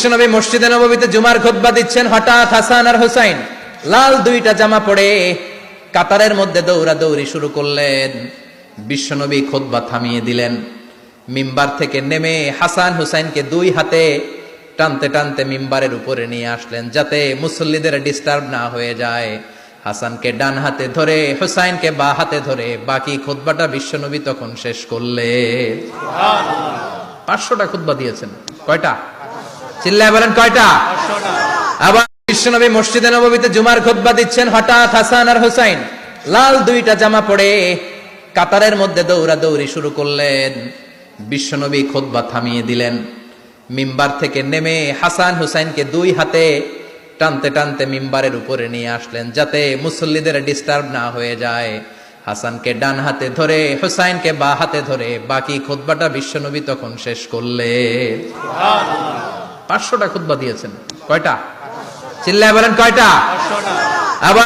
বিশ্বনবী মসজিদে নববীতে জুমার খুতবা দিচ্ছেন, হঠাৎ হাসান আর হুসাইন লাল দুইটা জামা পরে কাতারের মধ্যে দৌড়াদৌড়ি শুরু করলেন। বিশ্বনবী খুতবা থামিয়ে দিলেন, মিম্বার থেকে নেমে হাসান হুসাইনকে দুই হাতে টানতে টানতে মিম্বারের উপরে নিয়ে আসলেন, যাতে মুসল্লিদের ডিস্টার্ব না হয়ে যায়। হাসানকে ডান হাতে ধরে, হুসাইনকে বা হাতে ধরে বাকি খুতবাটা বিশ্বনবী তখন শেষ করলেন। 500টা খুতবা দিয়েছেন। কয়টা? চিল্লায় বলেন কয়টা? আবার বিশ্বনবী মসজিদে নববীতে জুমার খুতবা দিচ্ছেন, হঠাৎ হাসান আর হুসাইন লাল দুইটা জামা পরে কাতারের মধ্যে দৌড়াদৌড়ি শুরু করলেন। বিশ্বনবী খুতবা থামিয়ে দিলেন, মিম্বার থেকে নেমে হাসান হুসাইনকে দুই হাতে টানতে টানতে মিম্বারের উপরে নিয়ে আসলেন, যাতে মুসল্লিদের ডিস্টার্ব না হয়ে যায়। হাসানকে ডান হাতে ধরে, হুসাইনকে বা হাতে ধরে বাকি খুতবাটা বিশ্বনবী তখন শেষ করলেন। 500টা খুতবা দিয়েছেন। কয়টা? চিল্লায় বলেন কয়টা? আবার